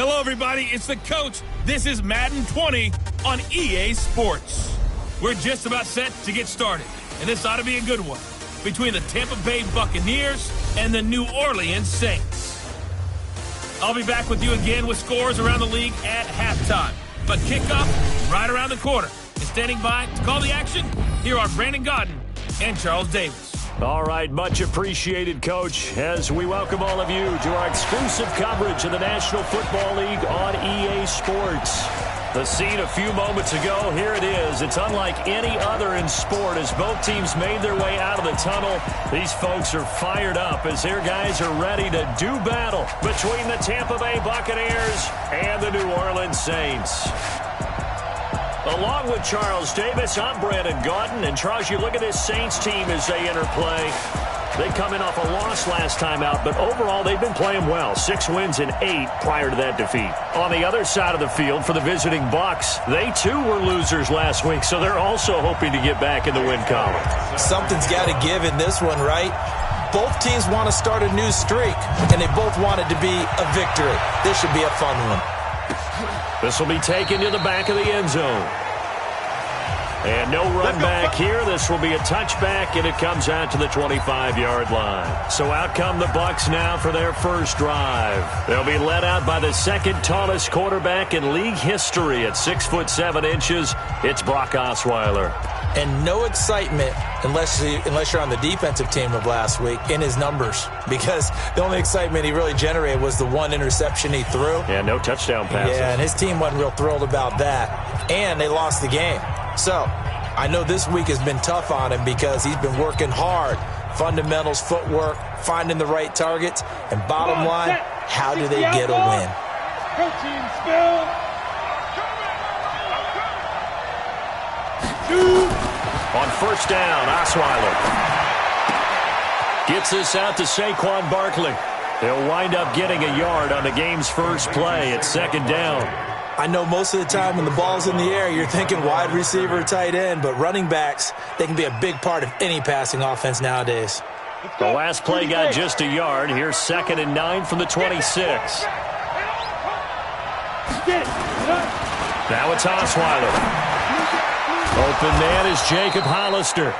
Hello, everybody. It's the coach. This is Madden 20 on EA Sports. We're just about set to get started, and this ought to be a good one between the Tampa Bay Buccaneers and the New Orleans Saints. I'll be back with you again with scores around the league at halftime. But kickoff right around the corner. And standing by to call the action, here are Brandon Godden and Charles Davis. All right, much appreciated, Coach, as we welcome all of you to our exclusive coverage of the National Football League on EA Sports. The scene a few moments ago, here it is. It's unlike any other in sport as both teams made their way out of the tunnel. These folks are fired up as their guys are ready to do battle between the Tampa Bay Buccaneers and the New Orleans Saints. Along with Charles Davis, I'm Brandon Godden. And, Charles, you look at this Saints team as they enter play. They come in off a loss last time out, but overall they've been playing well. 6 wins and 8 prior to that defeat. On the other side of the field for the visiting Bucs, they too were losers last week, so they're also hoping to get back in the win column. Something's got to give in this one, right? Both teams want to start a new streak, and they both want it to be a victory. This should be a fun one. This will be taken to the back of the end zone. And no run back here. This will be a touchback, and it comes out to the 25-yard line. So out come the Bucs now for their first drive. They'll be led out by the second tallest quarterback in league history at 6'7". It's Brock Osweiler. And no excitement unless you're on the defensive team of last week in his numbers, because the only excitement he really generated was the one interception he threw. Yeah, no touchdown passes. Yeah, and his team wasn't real thrilled about that. And they lost the game. So I know this week has been tough on him because he's been working hard. Fundamentals, footwork, finding the right targets. And bottom line, how do they get a win? Protein spill. On first down, Osweiler gets this out to Saquon Barkley. They'll wind up getting a yard on the game's first play at second down. I know most of the time when the ball's in the air, you're thinking wide receiver or tight end, but running backs, they can be a big part of any passing offense nowadays. The last play got just a yard. Here's 2nd and 9 from the 26. Now it's Osweiler. Open man is Jacob Hollister.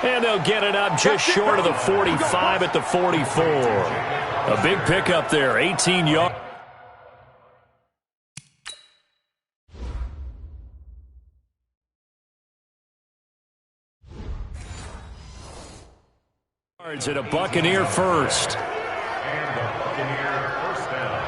And they'll get it up just short of the 45 at the 44. A big pickup there, 18 yards. At a Buccaneer first. And a Buccaneer first down.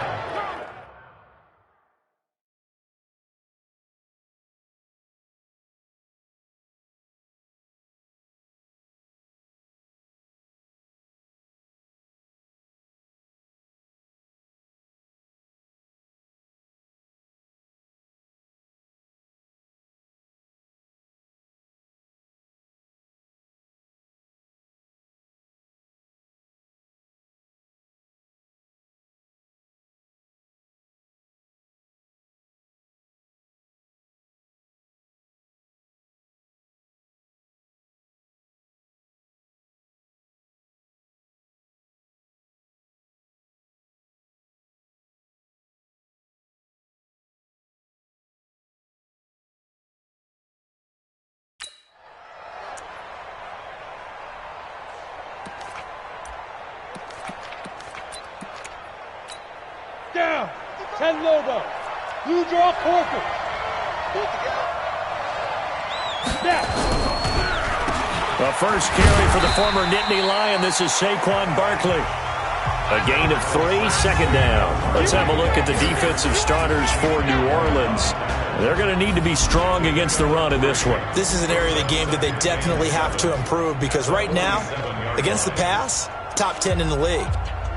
Down. 10 Lobo. Blue draw Corker. Snap. The first carry for the former Nittany Lion. This is Saquon Barkley. A gain of 3, 2nd down. Let's have a look at the defensive starters for New Orleans. They're going to need to be strong against the run in this one. This is an area of the game that they definitely have to improve because right now, against the pass, top 10 in the league.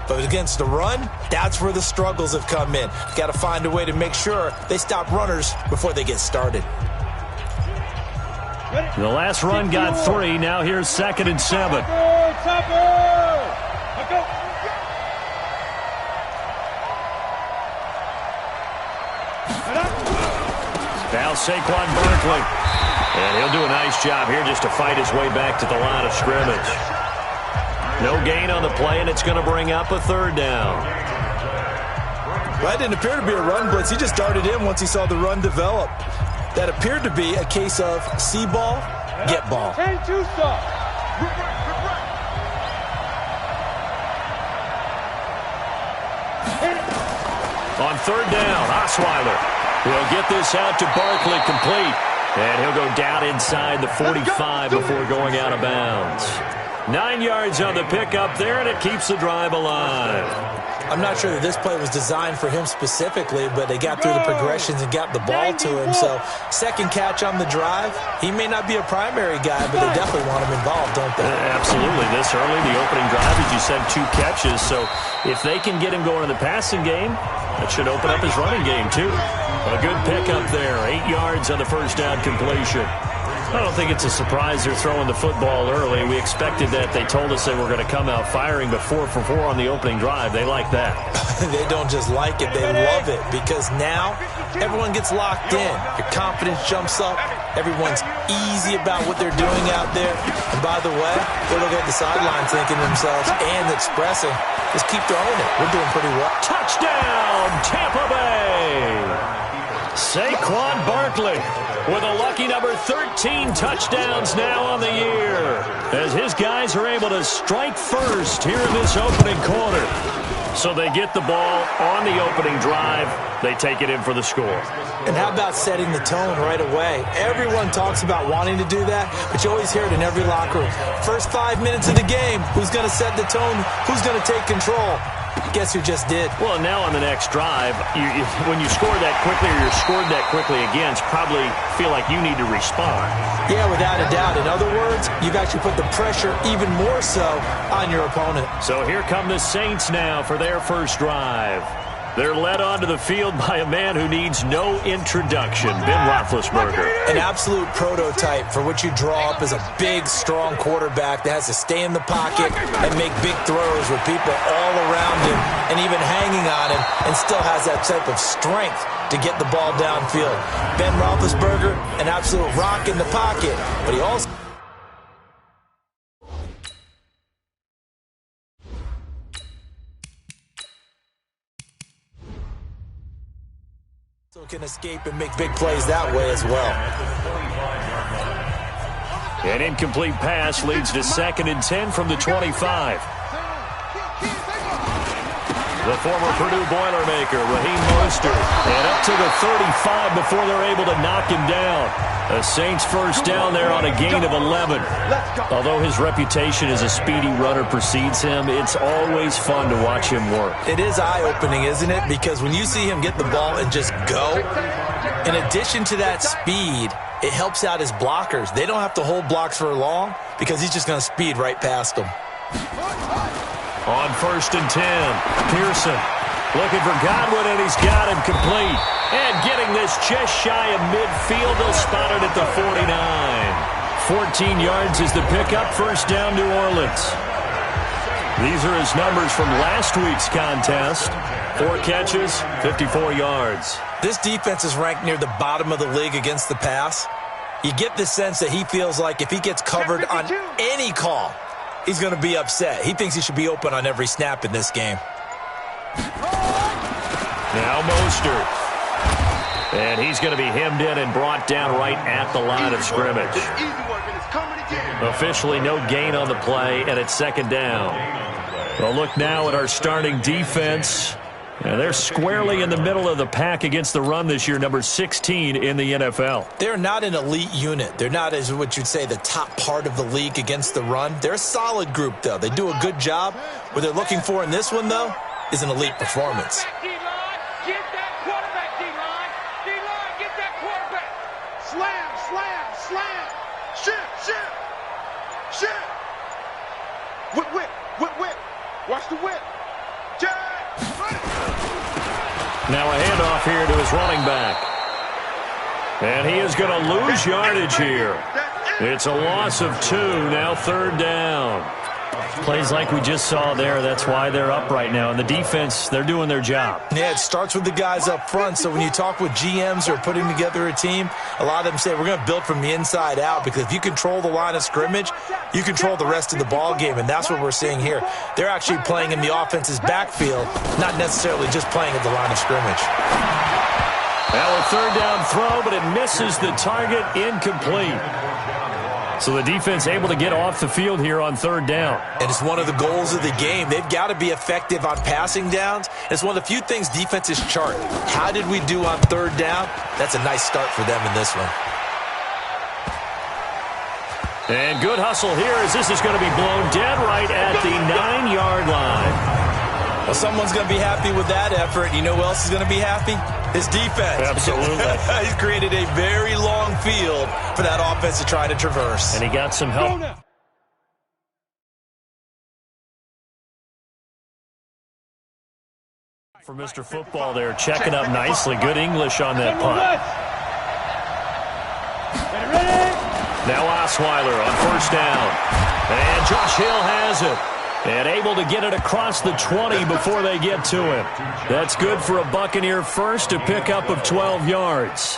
But against the run, that's where the struggles have come in. Got to find a way to make sure they stop runners before they get started. The last run got 3. Now here's 2nd and 7. Now Saquon Barkley. And he'll do a nice job here just to fight his way back to the line of scrimmage. No gain on the play, and it's going to bring up a 3rd down. Well, that didn't appear to be a run blitz. He just darted in once he saw the run develop. That appeared to be a case of see ball, get ball. 10-2 stop. On third down, Osweiler will get this out to Barkley, complete. And he'll go down inside the 45 before going out of bounds. 9 yards on the pickup there, and it keeps the drive alive. I'm not sure that this play was designed for him specifically, but they got through the progressions and got the ball to him. So second catch on the drive. He may not be a primary guy, but they definitely want him involved, don't they? Absolutely. This early, the opening drive, as you said, 2 catches. So if they can get him going in the passing game, that should open up his running game too. A good pickup there. 8 yards on the first down completion. I don't think it's a surprise they're throwing the football early. We expected that. They told us they were going to come out firing, but 4 for 4 on the opening drive. They like that. They don't just like it, they love it, because now everyone gets locked in. Your confidence jumps up. Everyone's easy about what they're doing out there. And by the way, they look at the sidelines thinking to themselves and expressing, just keep throwing it. We're doing pretty well. Touchdown, Tampa Bay! Saquon Barkley with a lucky number 13 touchdowns now on the year, as his guys are able to strike first here in this opening quarter. So they get the ball on the opening drive. They take it in for the score. And how about setting the tone right away? Everyone talks about wanting to do that, but you always hear it in every locker room. First 5 minutes of the game, who's going to set the tone? Who's going to take control? Guess who just did? Well, now on the next drive, when you score that quickly or you're scored that quickly again, probably feel like you need to respond. Yeah, without a doubt. In other words, you've actually put the pressure even more so on your opponent. So here come the Saints now for their first drive. They're led onto the field by a man who needs no introduction, Ben Roethlisberger. An absolute prototype for what you draw up as a big, strong quarterback that has to stay in the pocket and make big throws with people all around him and even hanging on him, and still has that type of strength to get the ball downfield. Ben Roethlisberger, an absolute rock in the pocket, but he also can escape and make big plays that way as well. An incomplete pass leads to 2nd and 10 from the 25. The former Purdue Boilermaker, Raheem Mostert, and up to the 35 before they're able to knock him down. The Saints first down there on a gain of 11. Although his reputation as a speedy runner precedes him, it's always fun to watch him work. It is eye-opening, isn't it? Because when you see him get the ball and just go, in addition to that speed, it helps out his blockers. They don't have to hold blocks for long because he's just going to speed right past them. On 1st and 10, Pearson looking for Godwin, and he's got him complete. And getting this just shy of midfield, they'll spot it at the 49. 14 yards is the pickup, first down New Orleans. These are his numbers from last week's contest. 4 catches, 54 yards. This defense is ranked near the bottom of the league against the pass. You get the sense that he feels like if he gets covered on any call, he's going to be upset. He thinks he should be open on every snap in this game. Now Mostert. And he's going to be hemmed in and brought down right at the line of scrimmage. Officially no gain on the play, and it's 2nd down. Well, look now at our starting defense. And they're squarely in the middle of the pack against the run this year, number 16 in the NFL. They're not an elite unit. They're not, as what you'd say, the top part of the league against the run. They're a solid group, though. They do a good job. What they're looking for in this one, though, is an elite performance. Get that quarterback, D-line. D-line, get that quarterback. Slam, slam, slam. Shit. Whip. Watch the whip. Now a handoff here to his running back. And he is going to lose yardage here. It's a loss of 2, now 3rd down. Plays like we just saw there, that's why they're up right now. And the defense, they're doing their job. Yeah, it starts with the guys up front. So when you talk with GMs who are putting together a team, a lot of them say we're going to build from the inside out, because if you control the line of scrimmage, you control the rest of the ball game, and that's what we're seeing here. They're actually playing in the offense's backfield, not necessarily just playing at the line of scrimmage. Now a third down throw, but it misses the target, incomplete. So the defense able to get off the field here on third down. And it's one of the goals of the game. They've got to be effective on passing downs. It's one of the few things defenses chart. How did we do on third down? That's a nice start for them in this one. And good hustle here, as this is going to be blown dead right at the 9-yard line. Well, someone's going to be happy with that effort. You know who else is going to be happy? His defense. Absolutely. He's created a very long field for that offense to try to traverse. And he got some help. For Mr. Football there, checking up nicely. Good English on that punt. Now Osweiler on first down. And Josh Hill has it. And able to get it across the 20 before they get to him. That's good for a Buccaneer first, a pickup of 12 yards.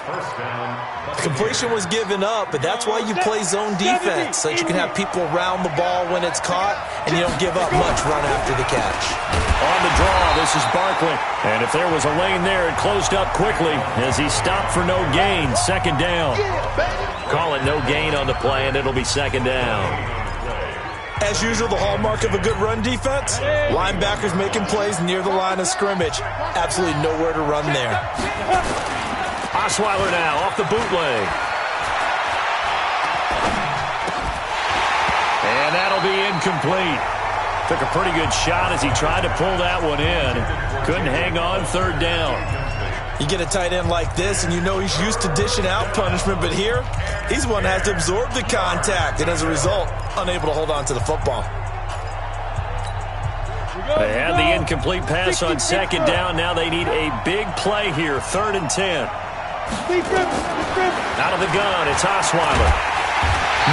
Completion was given up, but that's why you play zone defense, so that you can have people around the ball when it's caught, and you don't give up much run after the catch. On the draw, this is Barkley. And if there was a lane there, it closed up quickly as he stopped for no gain. Second down. Call it no gain on the play, and it'll be second down. As usual, the hallmark of a good run defense, linebackers making plays near the line of scrimmage. Absolutely nowhere to run there. Osweiler now off the bootleg. And that'll be incomplete. Took a pretty good shot as he tried to pull that one in. Couldn't hang on third down. You get a tight end like this, and you know he's used to dishing out punishment, but here, he's the one that has to absorb the contact, and as a result, unable to hold on to the football. They had the incomplete pass on second down. Now they need a big play here, 3rd and 10. Out of the gun, it's Osweiler.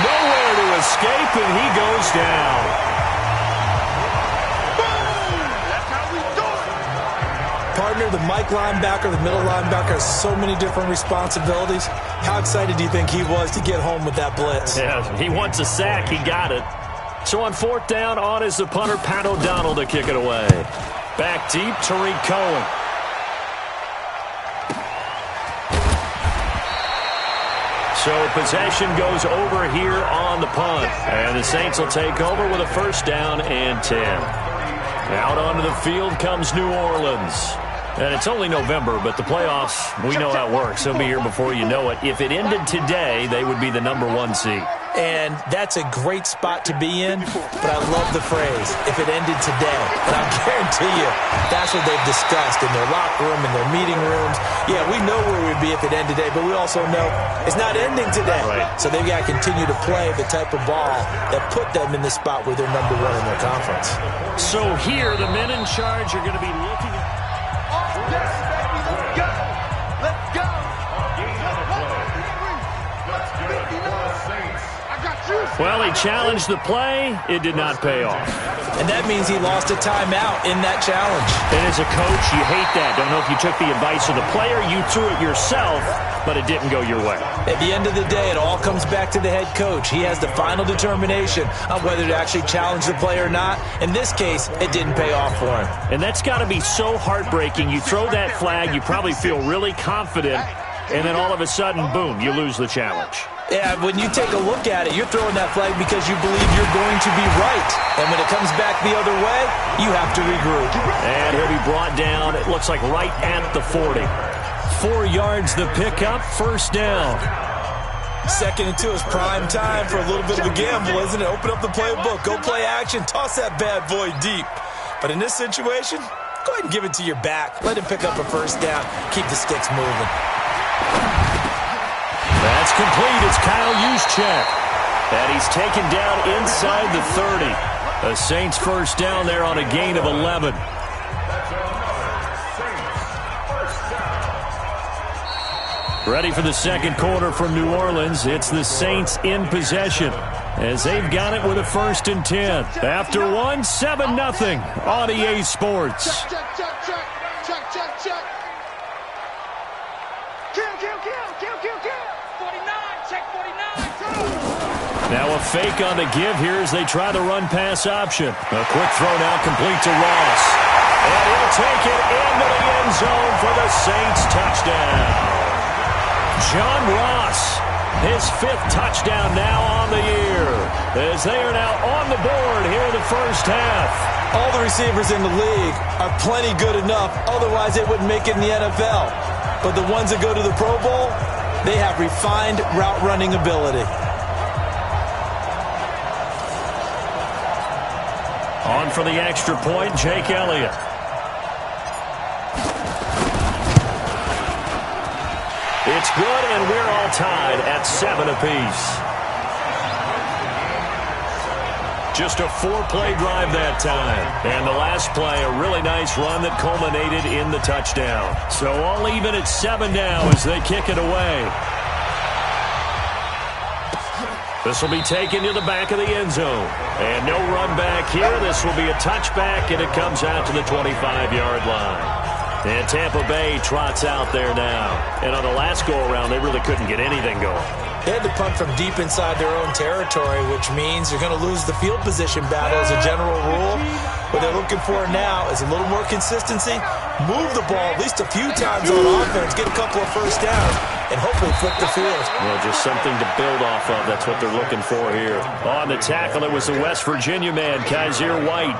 Nowhere to escape, and he goes down. Partner, the Mike linebacker, the middle linebacker, has so many different responsibilities. How excited do you think he was to get home with that blitz? Yeah, he wants a sack. He got it. So on 4th down, on is the punter, Pat O'Donnell, to kick it away. Back deep, Tariq Cohen. So possession goes over here on the punt. And the Saints will take over with a 1st down and 10. Out onto the field comes New Orleans. And it's only November, but the playoffs, we know how it works. They'll be here before you know it. If it ended today, they would be the #1 seed. And that's a great spot to be in, but I love the phrase, if it ended today. And I guarantee you, that's what they've discussed in their locker room, in their meeting rooms. Yeah, we know where we'd be if it ended today, but we also know it's not ending today. Right. So they've got to continue to play the type of ball that put them in the spot where they're #1 in their conference. So here, the men in charge are going to be looking at... Well, he challenged the play. It did not pay off. And that means he lost a timeout in that challenge. And as a coach, you hate that. Don't know if you took the advice of the player. You threw it yourself, but it didn't go your way. At the end of the day, it all comes back to the head coach. He has the final determination on whether to actually challenge the play or not. In this case, it didn't pay off for him. And that's got to be so heartbreaking. You throw that flag, you probably feel really confident, and then all of a sudden, boom, you lose the challenge. Yeah, when you take a look at it, you're throwing that flag because you believe you're going to be right. And when it comes back the other way, you have to regroup. And he'll be brought down, it looks like right at the 40. 4 yards the pickup, 1st down. 2nd and 2 is prime time for a little bit of a gamble, isn't it? Open up the playbook, go play action, toss that bad boy deep. But in this situation, go ahead and give it to your back. Let him pick up a 1st down, keep the sticks moving. That's complete. It's Kyle Juszczyk. And he's taken down inside the 30. The Saints 1st down there on a gain of 11. Ready for the second quarter from New Orleans. It's the Saints in possession as they've got it with a 1st and 10. After one, 7-0 on EA Sports. Check. Kill. 49, check 49. Now a fake on the give here as they try the run-pass option. A quick throw now complete to Ross. And he'll take it into the end zone for the Saints touchdown. John Ross, his 5th touchdown now on the year, as they are now on the board here in the first half. All the receivers in the league are plenty good enough, otherwise they wouldn't make it in the NFL. But the ones that go to the Pro Bowl, they have refined route running ability. On for the extra point, Jake Elliott. It's good, and we're all tied at 7 apiece. Just a 4-play drive that time. And the last play, a really nice run that culminated in the touchdown. So all even at 7 now as they kick it away. This will be taken to the back of the end zone. And no run back here. This will be a touchback, and it comes out to the 25-yard line. And Tampa Bay trots out there now. And on the last go-around, they really couldn't get anything going. They had to punt from deep inside their own territory, which means you're going to lose the field position battle as a general rule. What they're looking for now is a little more consistency, move the ball at least a few times on offense, get a couple of first downs, and hopefully flip the field. Well, just something to build off of. That's what they're looking for here. On the tackle, it was the West Virginia man, Kaiser White.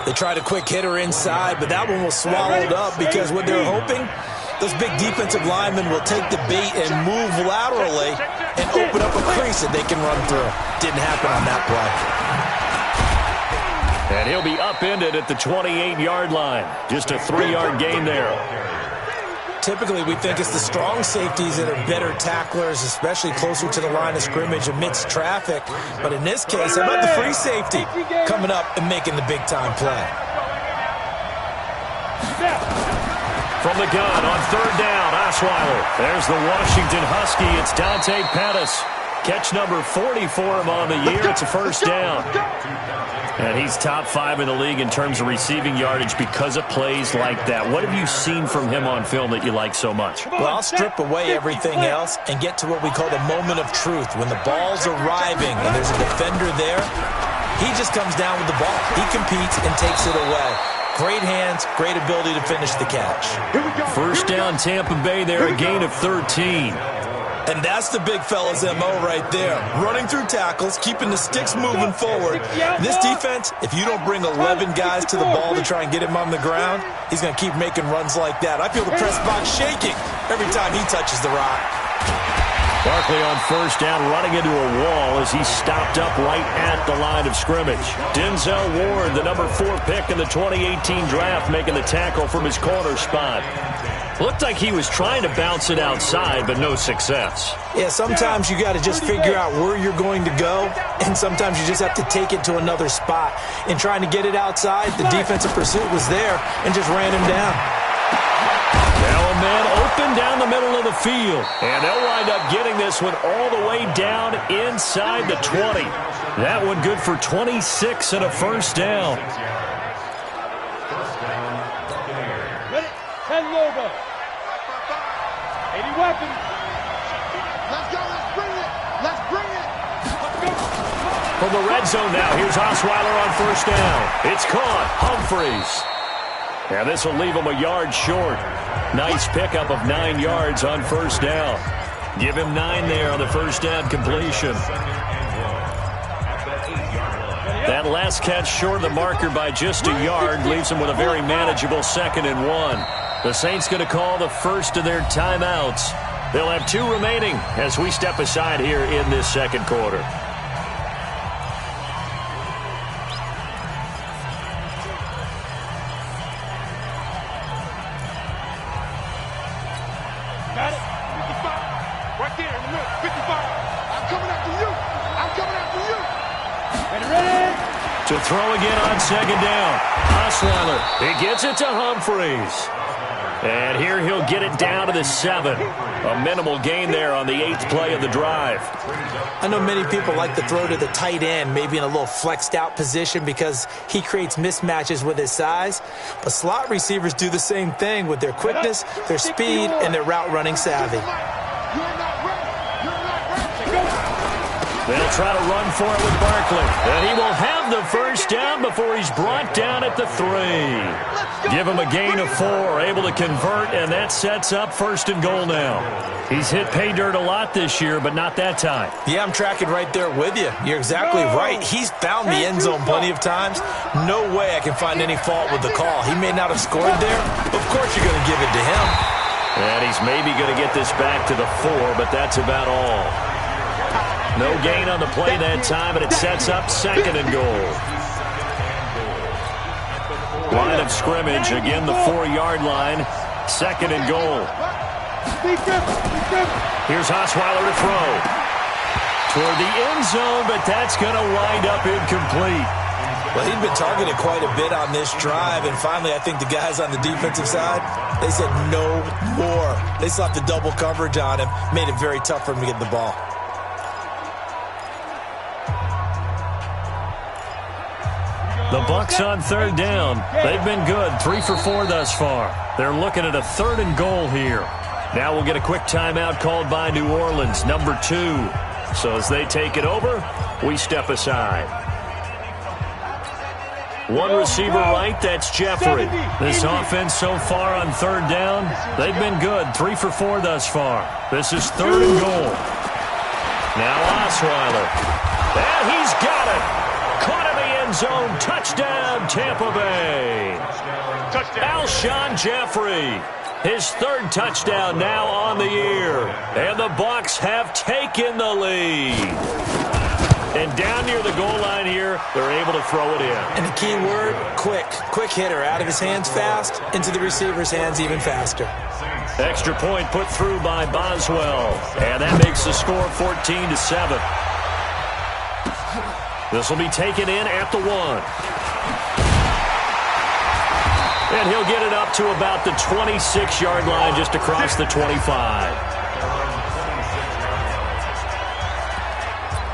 They tried a quick hitter inside, but that one was swallowed up because what they're hoping, those big defensive linemen will take the bait and move laterally and open up a crease that they can run through. Didn't happen on that play. And he'll be upended at the 28-yard line. Just a 3-yard gain there. Typically, we think it's the strong safeties that are better tacklers, especially closer to the line of scrimmage amidst traffic. But in this case, how about the free safety coming up and making the big-time play? From the gun on 3rd down, Osweiler. There's the Washington Husky. It's Dante Pettis. Catch number 40 for him on the year. It's a first down. And he's top 5 in the league in terms of receiving yardage because of plays like that. What have you seen from him on film that you like so much? Well, I'll strip away everything else and get to what we call the moment of truth. When the ball's arriving and there's a defender there, he just comes down with the ball. He competes and takes it away. Great hands, great ability to finish the catch. First down, Tampa Bay there, a gain of 13. And that's the big fella's MO right there. Running through tackles, keeping the sticks moving forward. This defense, if you don't bring 11 guys to the ball to try and get him on the ground, he's going to keep making runs like that. I feel the press box shaking every time he touches the rock. Barkley on first down, running into a wall as he's stopped up right at the line of scrimmage. Denzel Ward, the number 4 pick in the 2018 draft, making the tackle from his corner spot. Looked like he was trying to bounce it outside, but no success. Yeah, sometimes you got to just figure out where you're going to go, and sometimes you just have to take it to another spot. In trying to get it outside, the defensive pursuit was there and just ran him down. Now a man open down the middle of the field, and they'll wind up getting this one all the way down inside the 20. That one good for 26 and a first down. Head logo. 80 weapons. Let's go. Let's bring it. Let's bring it. Let's go. From the red zone now, here's Osweiler on first down. It's caught. Humphreys. And this will leave him a yard short. Nice pickup of 9 yards on first down. Give him 9 there on the first down completion. That last catch short of the marker by just a yard leaves him with a very manageable 2nd and 1. The Saints going to call the first of their timeouts. They'll have 2 remaining as we step aside here in this second quarter. Got it. 55. Right there in the middle. 55. I'm coming after you. I'm coming after you. Ready? To throw again on 2nd down. Osweiler, he gets it to Humphreys. And here he'll get it down to the 7. A minimal gain there on the 8th play of the drive. I know many people like to throw to the tight end, maybe in a little flexed out position because he creates mismatches with his size. But slot receivers do the same thing with their quickness, their speed, and their route running savvy. They'll try to run for it with Barkley. And he will have the first down before he's brought down at the 3. Give him a gain of 4, able to convert, and that sets up 1st and goal now. He's hit pay dirt a lot this year, but not that time. Yeah, I'm tracking right there with you. You're exactly right. He's found the end zone plenty of times. No way I can find any fault with the call. He may not have scored there, but of course you're going to give it to him. And he's maybe going to get this back to the 4, but that's about all. No gain on the play that time, and it sets up 2nd and goal. Line of scrimmage, again the 4-yard line, 2nd and goal. Here's Osweiler to throw. Toward the end zone, but that's going to wind up incomplete. Well, he'd been targeted quite a bit on this drive, and finally I think the guys on the defensive side, they said no more. They slapped the double coverage on him, made it very tough for him to get the ball. The Bucs on 3rd down. They've been good, 3 for 4 thus far. They're looking at a 3rd and goal here. Now we'll get a quick timeout called by New Orleans, number 2. So as they take it over, we step aside. One receiver right, that's Jeffrey. This offense so far on 3rd down, they've been good, 3 for 4 thus far. This is 3rd and goal. Now Osweiler. And he's got it. Caught in the end zone. Touchdown, Tampa Bay. Alshon Jeffrey. His 3rd touchdown now on the year. And the Bucs have taken the lead. And down near the goal line here, they're able to throw it in. And the key word, quick. Quick hitter. Out of his hands fast, into the receiver's hands even faster. Extra point put through by Boswell. And that makes the score 14-7. This will be taken in at the 1. And he'll get it up to about the 26-yard line, just across the 25.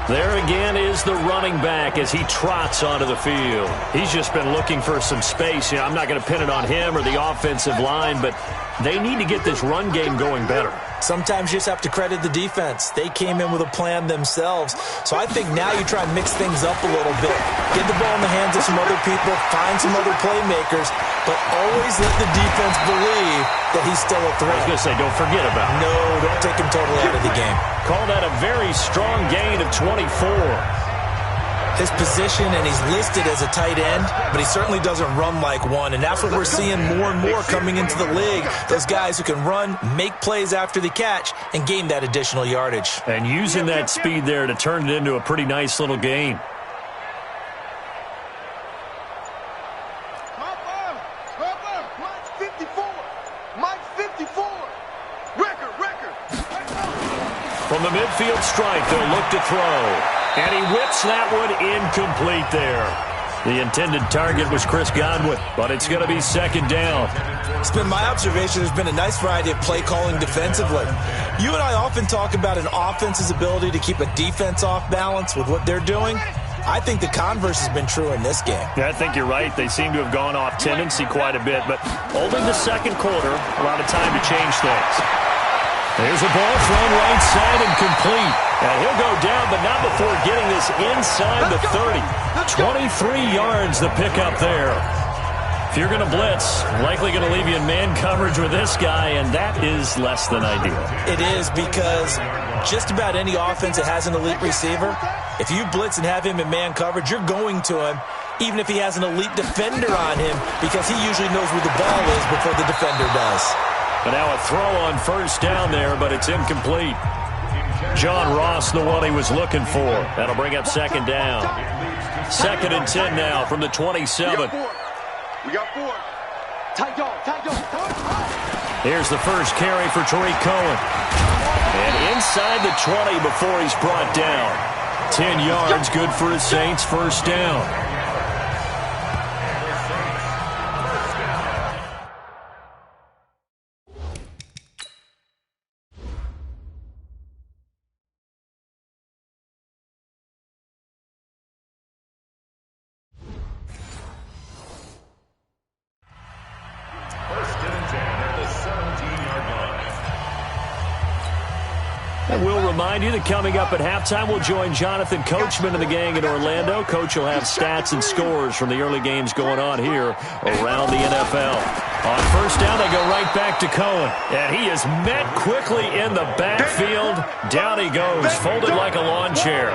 There again is the running back as he trots onto the field. He's just been looking for some space. I'm not going to pin it on him or the offensive line, but they need to get this run game going better. Sometimes you just have to credit the defense. They came in with a plan themselves. So I think now you try and mix things up a little bit. Get the ball in the hands of some other people, find some other playmakers, but always let the defense believe that he's still a threat. I was going to say, don't forget about him. No, don't take him totally out of the game. Call that a very strong gain of 24. His position, and he's listed as a tight end, but he certainly doesn't run like one, and that's what we're seeing more and more coming into the league. Those guys who can run, make plays after the catch, and gain that additional yardage. And using that speed there to turn it into a pretty nice little gain. From the midfield stripe, they'll look to throw. And he whips that one incomplete there. The intended target was Chris Godwin, but it's going to be 2nd down. It's been my observation there's been a nice variety of play calling defensively. You and I often talk about an offense's ability to keep a defense off balance with what they're doing. I think the converse has been true in this game. Yeah, I think you're right. They seem to have gone off tendency quite a bit, but only the 2nd quarter, a lot of time to change things. There's a ball thrown right side and complete. And he'll go down, but not before getting this inside the 30. 23 yards the pickup there. If you're going to blitz, likely going to leave you in man coverage with this guy, and that is less than ideal. It is, because just about any offense that has an elite receiver, if you blitz and have him in man coverage, you're going to him, even if he has an elite defender on him, because he usually knows where the ball is before the defender does. And now a throw on 1st down there, but it's incomplete. John Ross, the one he was looking for. That'll bring up 2nd down. 2nd and 10 now from the 27. We got 4. Tight dog. Here's the first carry for Tariq Cohen. And inside the 20 before he's brought down. 10 yards, good for his Saints, 1st down. remind you that coming up at halftime, we'll join Jonathan Coachman and the gang in Orlando. Coach will have stats and scores from the early games going on here around the NFL. On first down, they go right back to Cohen. And he is met quickly in the backfield. Down he goes, folded like a lawn chair.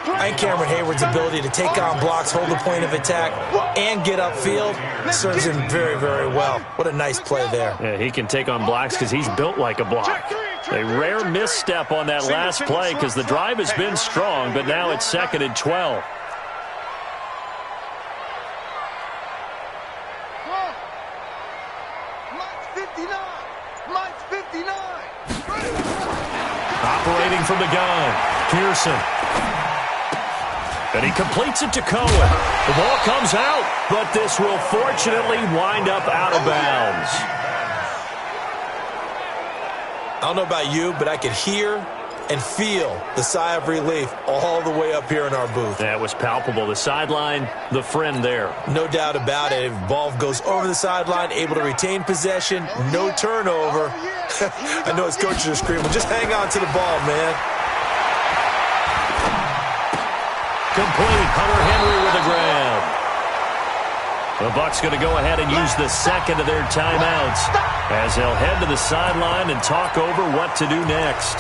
And Cameron Hayward's ability to take on blocks, hold the point of attack, and get upfield serves him very, very well. What a nice play there. Yeah, he can take on blocks because he's built like a block. A rare misstep on that last play because the drive has been strong, but now it's 2nd and 12. Operating from the gun, Pearson. And he completes it to Cohen. The ball comes out, but this will fortunately wind up out of bounds. I don't know about you, but I could hear and feel the sigh of relief all the way up here in our booth. That was palpable. The sideline, the friend there. No doubt about it. If the ball goes over the sideline, able to retain possession, no turnover. I know his coaches are screaming, just hang on to the ball, man. Complete. Hunter Henry with a grab. The Bucs going to go ahead and use the second of their timeouts as they'll head to the sideline and talk over what to do next.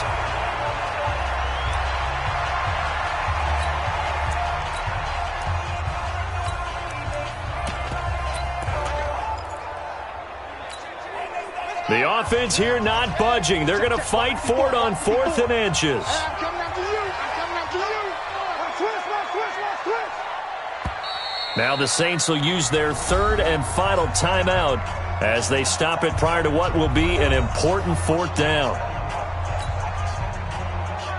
The offense here not budging. They're going to fight for it on 4th and inches. Now the Saints will use their 3rd and final timeout as they stop it prior to what will be an important 4th down.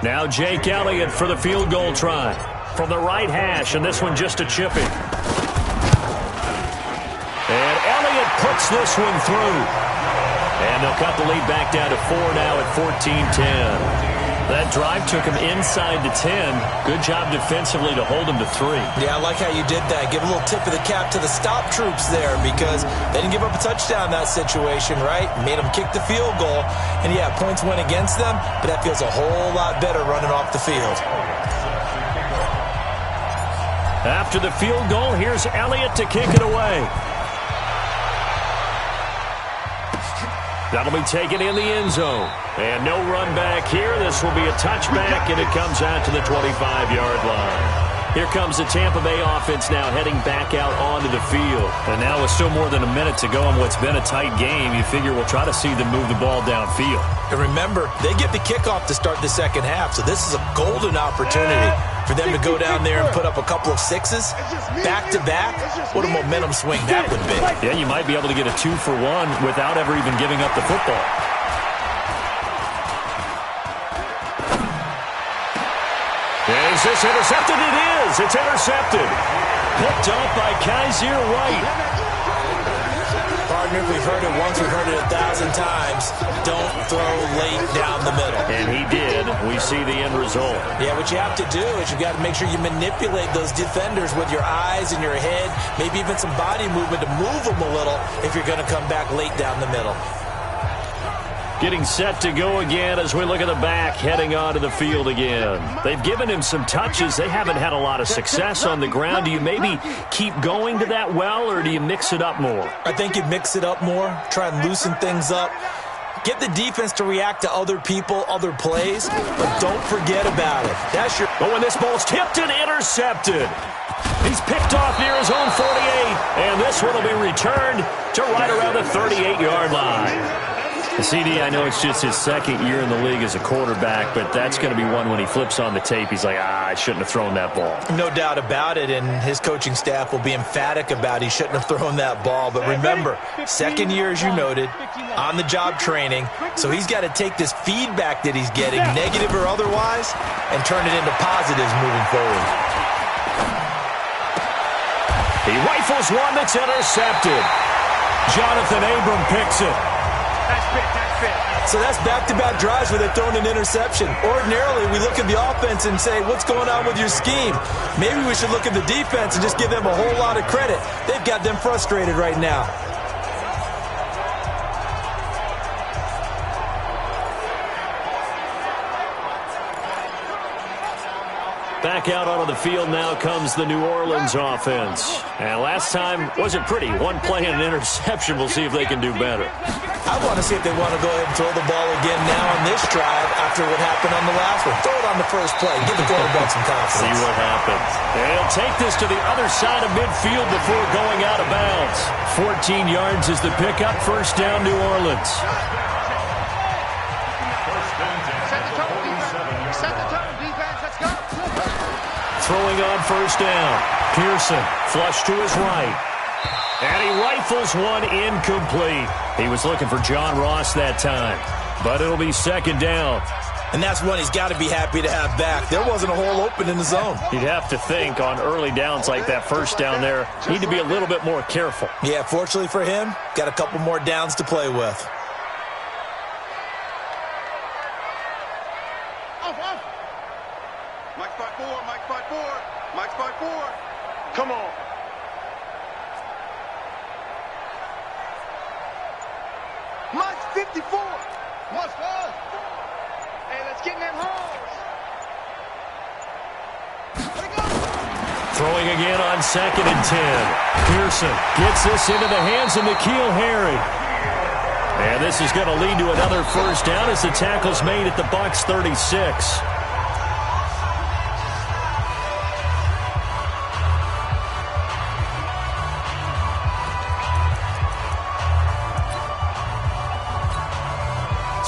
Now Jake Elliott for the field goal try from the right hash, and this one just a chipping. And Elliott puts this one through. And they'll cut the lead back down to 4 now at 14-10. That drive took him inside the 10. Good job defensively to hold him to 3. Yeah, I like how you did that. Give a little tip of the cap to the stop troops there because they didn't give up a touchdown in that situation, right? Made them kick the field goal. And, yeah, points went against them, but that feels a whole lot better running off the field. After the field goal, here's Elliott to kick it away. That'll be taken in the end zone. And no run back here. This will be a touchback, and it comes out to the 25-yard line. Here comes the Tampa Bay offense now heading back out onto the field. And now with still more than a minute to go in what's been a tight game, you figure we'll try to see them move the ball downfield. And remember, they get the kickoff to start the second half, so this is a golden opportunity for them to go down there and put up a couple of sixes back-to-back. What a momentum swing that would be. Yeah, you might be able to get a 2-for-1 without ever even giving up the football. Is this intercepted? It is. It's intercepted. Picked up by Kaiser White. Partner, we've heard it once, we've heard it 1,000 times. Don't throw late down the middle. And he did. We see the end result. Yeah, what you have to do is you've got to make sure you manipulate those defenders with your eyes and your head, maybe even some body movement to move them a little if you're going to come back late down the middle. Getting set to go again as we look at the back, heading onto the field again. They've given him some touches. They haven't had a lot of success on the ground. Do you maybe keep going to that well, or do you mix it up more? I think you mix it up more, try and loosen things up. Get the defense to react to other people, other plays, but don't forget about it. That's your... Oh, and this ball's tipped and intercepted. He's picked off near his own 48, and this one will be returned to right around the 38-yard line. The CD, I know it's just his second year in the league as a quarterback, but that's going to be one when he flips on the tape, he's like, I shouldn't have thrown that ball. No doubt about it, and his coaching staff will be emphatic about he shouldn't have thrown that ball. But remember, second year, as you noted, on-the-job training, so he's got to take this feedback that he's getting, negative or otherwise, and turn it into positives moving forward. He rifles one that's intercepted. Jonathan Abram picks it. So that's back-to-back drives where they're throwing an interception. Ordinarily, we look at the offense and say, what's going on with your scheme? Maybe we should look at the defense and just give them a whole lot of credit. They've got them frustrated right now. Back out onto the field now comes the New Orleans offense. And last time wasn't pretty. One play and an interception. We'll see if they can do better. I want to see if they want to go ahead and throw the ball again now on this drive after what happened on the last one. Throw it on the first play. Give the quarterback some confidence. See what happens. And he'll take this to the other side of midfield before going out of bounds. 14 yards is the pickup. First down, New Orleans. Throwing on first down. Pearson, flush to his right. And he rifles one incomplete. He was looking for John Ross that time. But it'll be second down. And that's one he's got to be happy to have back. There wasn't a hole open in the zone. You'd have to think on early downs like that first down there, need to be a little bit more careful. Yeah, fortunately for him, got a couple more downs to play with. Mike's by four, Mike's by four, Mike's by four. Come on. Mike's 54. What's up? Hey, let's get in them holes. Throwing again on 2nd and 10. Pearson gets this into the hands of N'Keal Harry. And this is going to lead to another first down as the tackle's made at the Bucs 36.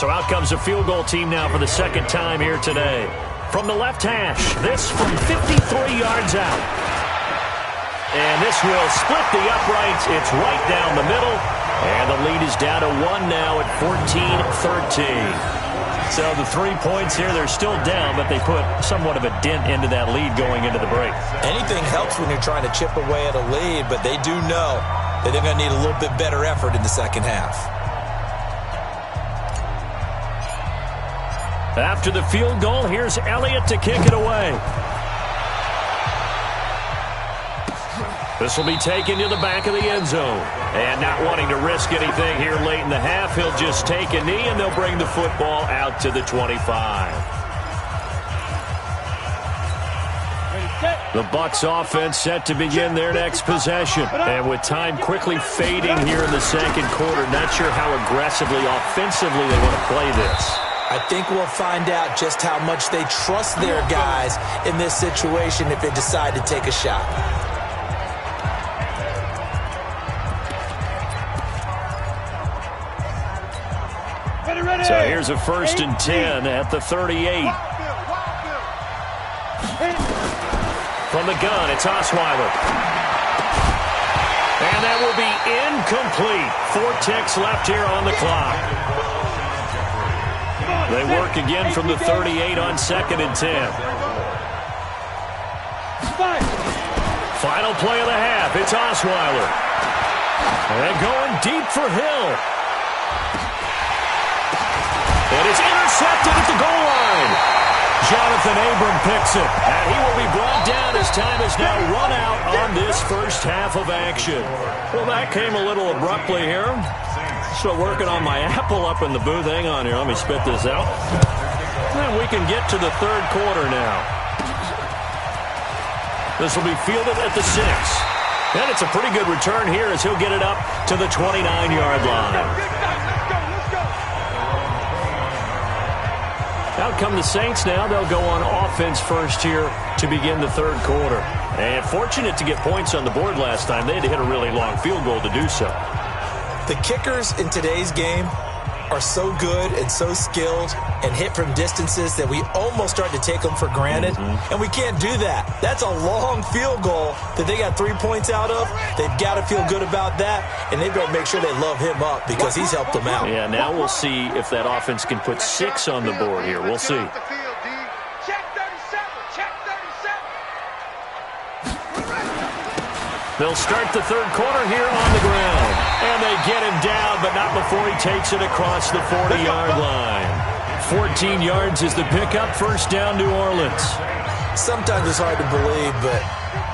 So out comes a field goal team now for the second time here today. From the left hash, this from 53 yards out. And this will split the uprights. It's right down the middle. And the lead is down to 1 now at 14-13. So the 3 points here, they're still down, but they put somewhat of a dent into that lead going into the break. Anything helps when you're trying to chip away at a lead, but they do know that they're going to need a little bit better effort in the second half. After the field goal, here's Elliott to kick it away. This will be taken to the back of the end zone. And not wanting to risk anything here late in the half, he'll just take a knee and they'll bring the football out to the 25. The Bucs offense set to begin their next possession. And with time quickly fading here in the second quarter, not sure how aggressively, offensively they want to play this. I think we'll find out just how much they trust their guys in this situation if they decide to take a shot. So here's a 1st and 10 at the 38. From the gun, it's Osweiler. And that will be incomplete. 4 ticks left here on the clock. They work again from the 38 on 2nd and 10. Final play of the half. It's Osweiler. And going deep for Hill. And it's intercepted at the goal line. Jonathan Abram picks it. And he will be brought down as time is now run out on this first half of action. Well, that came a little abruptly here. Still working on my apple up in the booth. Hang on here. Let me spit this out. And we can get to the third quarter now. This will be fielded at the 6. And it's a pretty good return here as he'll get it up to the 29-yard line. Out come the Saints now. They'll go on offense first here to begin the third quarter. And fortunate to get points on the board last time. They had to hit a really long field goal to do so. The kickers in today's game are so good and so skilled and hit from distances that we almost start to take them for granted. And we can't do that. That's a long field goal that they got 3 points out of. They've got to feel good about that, and they better make sure they love him up because he's helped them out. Yeah, now we'll see if that offense can put 6 on the board here. We'll see. They'll start the third quarter here on the ground. And they get him down, but not before he takes it across the 40-yard line. 14 yards is the pickup. First down, New Orleans. Sometimes it's hard to believe, but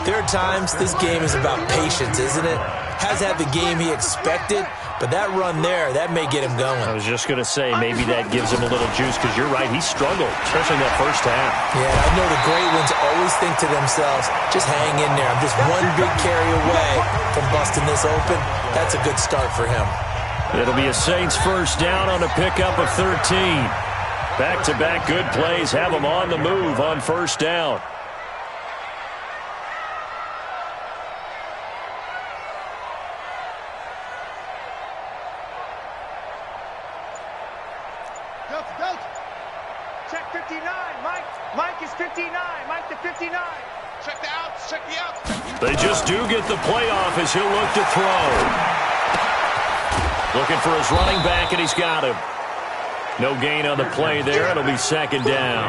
there are times this game is about patience, isn't it? Has had the game he expected, But that run there, that may get him going. I was just going to say, maybe that gives him a little juice, because you're right, he struggled, especially in that first half. Yeah, I know the great ones always think to themselves, just hang in there. I'm just one big carry away from busting this open. That's a good start for him. It'll be a Saints first down on a pickup of 13. Back-to-back good plays have them on the move on first down. Check 59. Mike is 59. Mike to 59. Check the outs. Check the outs. They just do get the playoff as he'll look to throw. Looking for his running back, and he's got him. No gain on the play there. It'll be second down.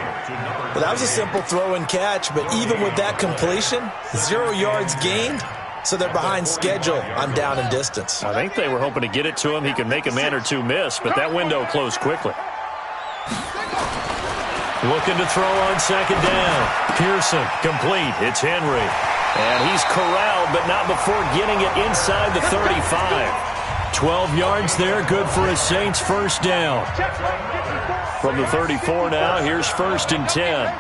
Well, that was a simple throw and catch, but even with that completion, 0 yards gained, so they're behind schedule on down and distance. I think they were hoping to get it to him. He could make a man or two miss, but that window closed quickly. Looking to throw on second down. Pearson, complete. It's Henry. And he's corralled, but not before getting it inside the 35. 12 yards there, good for a Saints first down. From the 34 now, here's first and 10.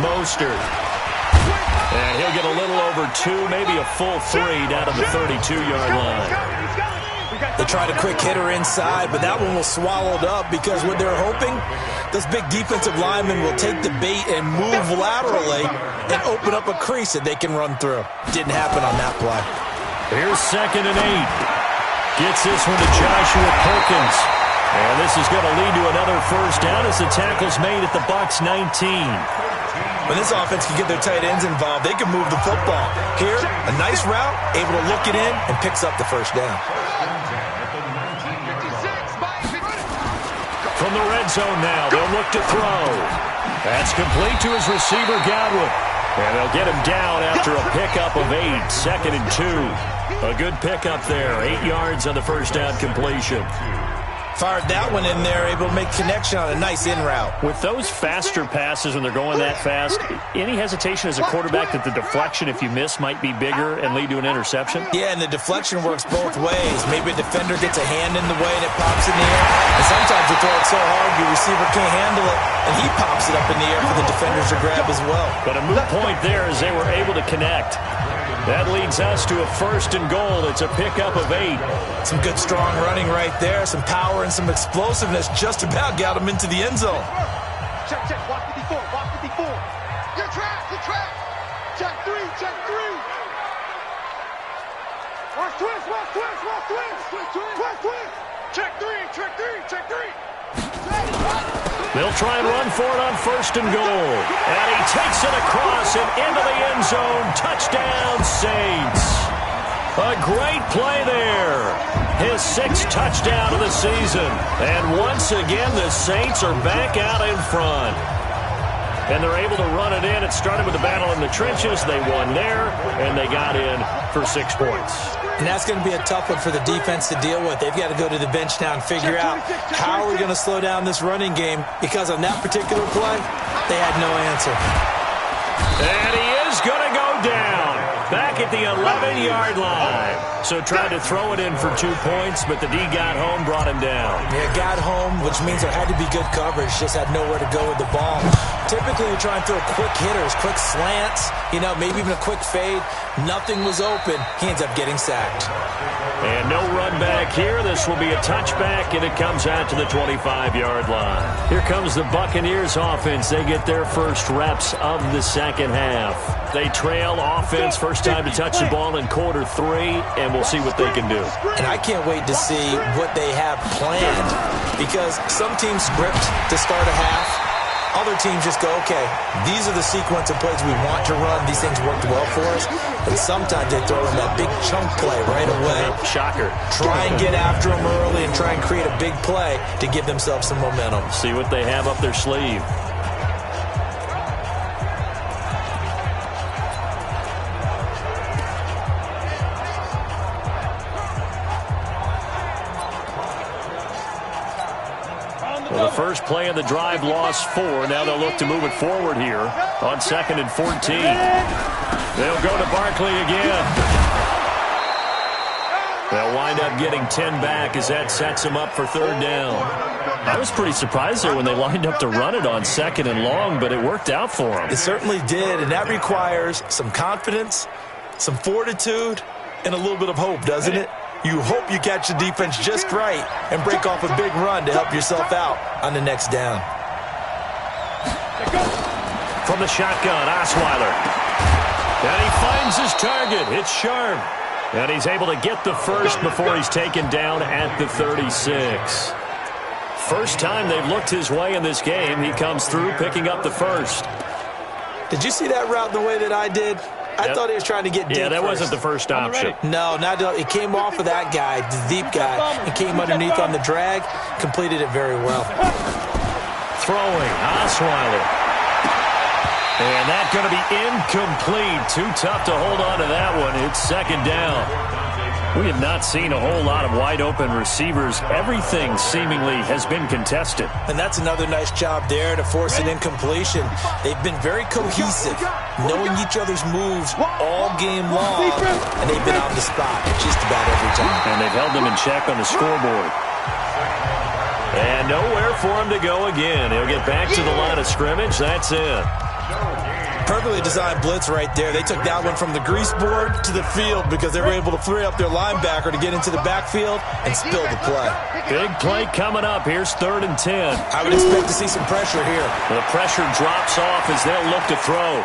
Mostert. And he'll get a little over 2, maybe a full 3 down to the 32-yard line. They tried a quick hitter inside, but that one was swallowed up because what they're hoping, those big defensive linemen will take the bait and move laterally and open up a crease that they can run through. Didn't happen on that play. Here's second and 8. Gets this one to Joshua Perkins. And this is going to lead to another first down as the tackle's made at the Bucs 19. When this offense can get their tight ends involved, they can move the football. Here, a nice route, able to look it in, and picks up the first down. From the red zone now, they'll look to throw. That's complete to his receiver, Godwin. And they'll get him down after a pickup of 8, second and 2. A good pickup there, 8 yards on the first down completion. Fired that one in there, able to make connection on a nice in route. With those faster passes when they're going that fast, any hesitation as a quarterback that the deflection, if you miss, might be bigger and lead to an interception? Yeah, and the deflection works both ways. Maybe a defender gets a hand in the way and it pops in the air. And sometimes you throw it so hard your receiver can't handle it, and he pops it up in the air for the defenders to grab as well. But a moot point there as they were able to connect. That leads us to a first and goal. It's a pickup of 8. Some good, strong running right there. Some power and some explosiveness just about got him into the end zone. Check, check. Block 54. Block 54. Good track. Good track. Check 3. Check 3. Watch twist. Watch twist. Watch twist. Twist, twist. Check 3. Check 3. Check 3. They'll try and run for it on first and goal. And he takes it across and into the end zone. Touchdown, Saints. A great play there. His 6th touchdown of the season. And once again, the Saints are back out in front. And they're able to run it in. It started with the battle in the trenches. They won there, and they got in for 6 points. And that's going to be a tough one for the defense to deal with. They've got to go to the bench now and figure out how are we going to slow down this running game, because on that particular play, they had no answer. And he is going to go down back at the 11-yard line. So tried to throw it in for 2 points, but the D got home, brought him down. Yeah, got home, which means there had to be good coverage. Just had nowhere to go with the ball. Typically, you try and throw quick hitters, quick slants, maybe even a quick fade. Nothing was open. He ends up getting sacked. And no run back here. This will be a touchback, and it comes out to the 25-yard line. Here comes the Buccaneers offense. They get their first reps of the second half. They trail offense, first time to touch the ball in quarter 3, and we'll see what they can do. And I can't wait to see what they have planned, because some teams script to start a half. Other teams just go, okay, these are the sequence of plays we want to run. These things worked well for us. But sometimes they throw in that big chunk play right away. Shocker. Try and get after them early and try and create a big play to give themselves some momentum. See what they have up their sleeve. On the Well, the first play of the drive lost 4. Now they'll look to move it forward here on 2nd and 14. They'll go to Barkley again. They'll wind up getting 10 back as that sets them up for 3rd down. I was pretty surprised there when they lined up to run it on 2nd and long, but it worked out for them. It certainly did, and that requires some confidence, some fortitude, and a little bit of hope, doesn't it? You hope you catch the defense just right and break off a big run to help yourself out on the next down. From the shotgun, Osweiler. And he finds his target. It's Sharp. And he's able to get the first before he's taken down at the 36. First time they've looked his way in this game. He comes through picking up the first. Did you see that route the way that I did? I thought he was trying to get deep. Yeah, that first. wasn't the first option. No, it came off of that guy, the deep guy, and came underneath on the drag, completed it very well. Throwing, Osweiler. And that's going to be incomplete. Too tough to hold on to that one. It's 2nd down. We have not seen a whole lot of wide-open receivers. Everything seemingly has been contested. And that's another nice job there to force an incompletion. They've been very cohesive, knowing each other's moves all game long, and they've been on the spot just about every time. And they've held them in check on the scoreboard. And nowhere for him to go again. He'll get back to the line of scrimmage. That's it. Perfectly designed blitz right there. They took that one from the grease board to the field because they were able to free up their linebacker to get into the backfield and spill the play. Big play coming up. Here's 3rd and 10. I would expect to see some pressure here. The pressure drops off as they'll look to throw.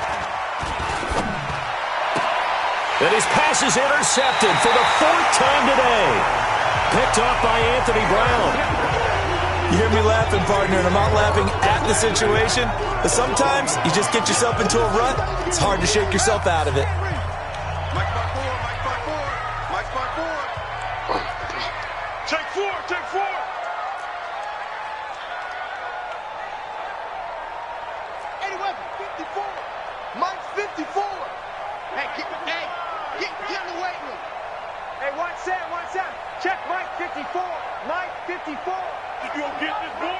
And his pass is intercepted for the 4th time today. Picked off by Anthony Brown. You hear me laughing, partner, and I'm not laughing at the situation, but sometimes you just get yourself into a rut. It's hard to shake yourself out of it. Mike 5-4. Mike 5-4. Take 4. Take 4. Anyway, 54. Mike 54. Hey, get in the weight room. Hey, watch that. Check Mike 54. Mike 54. You gonna get this, boy?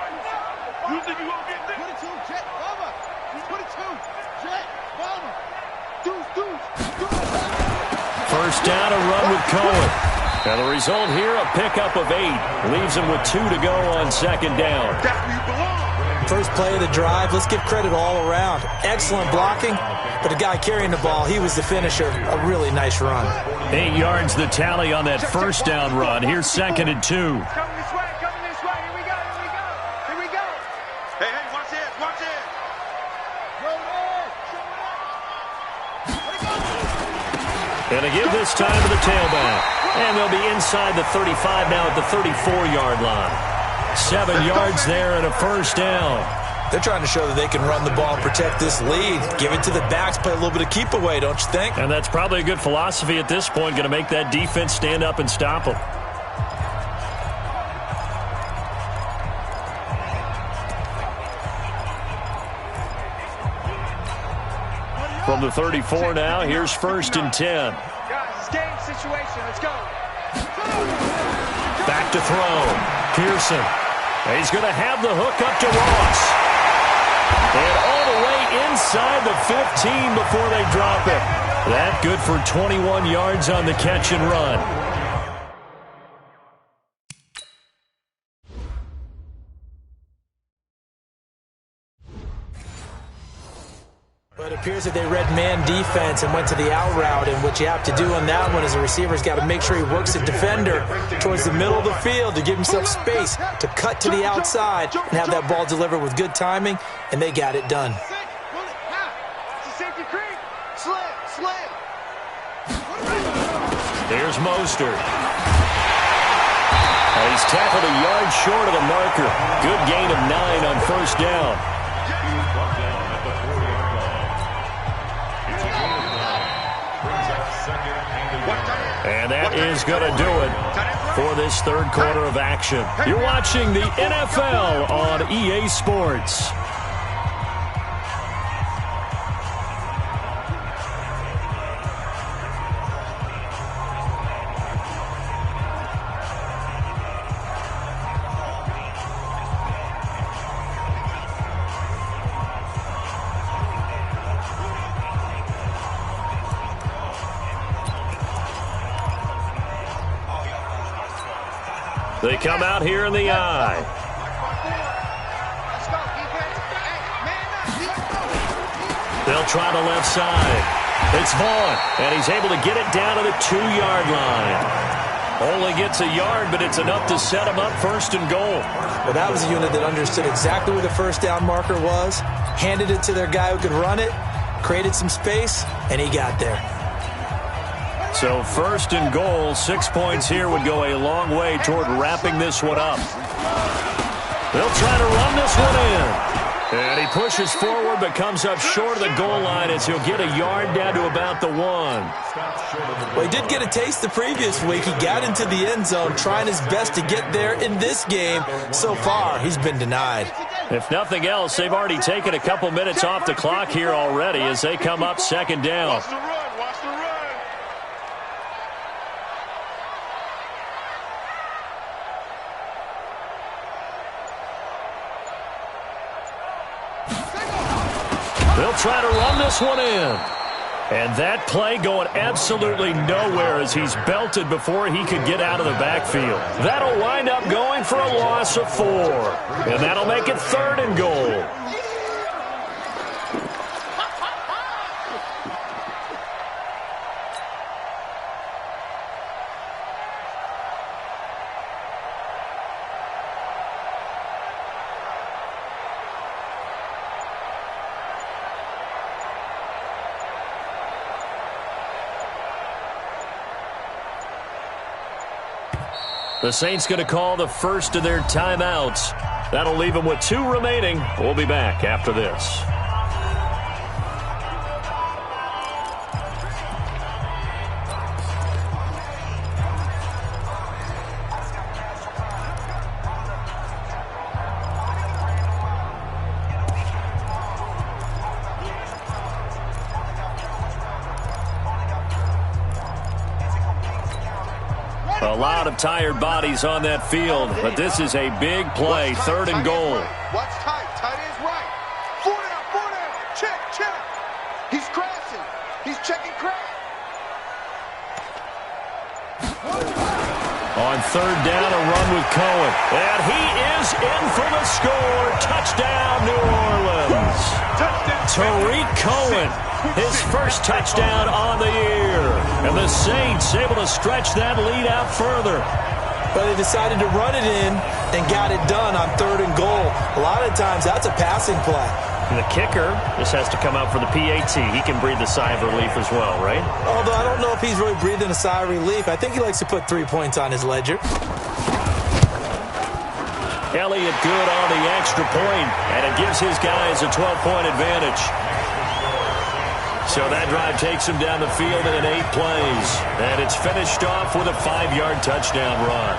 You think you gonna get this? 22, Jet, Bomber. 22, Jet, Bomber. Deuce. First down, a run with Cohen. Now the result here, a pickup of 8. Leaves him with 2 to go on 2nd down. That's where you belong. First play of the drive, let's give credit all around. Excellent blocking, but the guy carrying the ball, he was the finisher. A really nice run. 8 yards the tally on that first down run. Here's 2nd and 2. Coming this way. Here we go. Hey, watch this. And a give this time to the tailback. And they'll be inside the 35 now at the 34-yard line. 7 yards there and a first down. They're trying to show that they can run the ball and protect this lead. Give it to the backs, play a little bit of keep away, don't you think? And that's probably a good philosophy at this point, going to make that defense stand up and stop them. From the 34 now, here's 1st and 10. Guys, it's game situation. Let's go. Back to throw. Pearson. He's going to have the hook up to Ross. And all the way inside the 15 before they drop it. That good for 21 yards on the catch and run. But it appears that they read man defense and went to the out route, and what you have to do on that one is the receiver's got to make sure he works the defender towards the middle of the field to give himself space to cut to the outside and have that ball delivered with good timing, and they got it done. Here's Mostert. He's tackled a yard short of the marker. Good gain of 9 on first down. And that is going to do it for this third quarter of action. You're watching the NFL on EA Sports. They come out here in the eye. They'll try the left side. It's Vaughn, and he's able to get it down to the 2-yard line. Only gets a yard, but it's enough to set him up first and goal. Well, that was a unit that understood exactly where the first down marker was, handed it to their guy who could run it, created some space, and he got there. So first and goal, 6 points here would go a long way toward wrapping this one up. They'll try to run this one in. And he pushes forward but comes up short of the goal line as he'll get a yard down to about the 1. Well, he did get a taste the previous week. He got into the end zone trying his best to get there in this game. So far, he's been denied. If nothing else, they've already taken a couple minutes off the clock here already as they come up second down. Watch the run, watch the run. They'll try to run this one in. And that play going absolutely nowhere as he's belted before he could get out of the backfield. That'll wind up going for a loss of 4. And that'll make it 3rd and goal. The Saints going to call the first of their timeouts. That'll leave them with 2 remaining. We'll be back after this. A lot of tired bodies on that field, but this is a big play, 3rd and goal. Watch tight, tight ends right. 4 down, check, check. He's crashing, he's checking crash. On 3rd down, a run with Cohen. And he is in for the score. Touchdown, New Orleans. Tariq Cohen, his first touchdown on the year. And the Saints able to stretch that lead out further. But they decided to run it in and got it done on 3rd and goal. A lot of times, that's a passing play. And the kicker just has to come out for the PAT. He can breathe a sigh of relief as well, right? Although I don't know if he's really breathing a sigh of relief. I think he likes to put 3 points on his ledger. Elliott good on the extra point, and it gives his guys a 12-point advantage. So that drive takes him down the field in 8 plays. And it's finished off with a 5-yard touchdown run.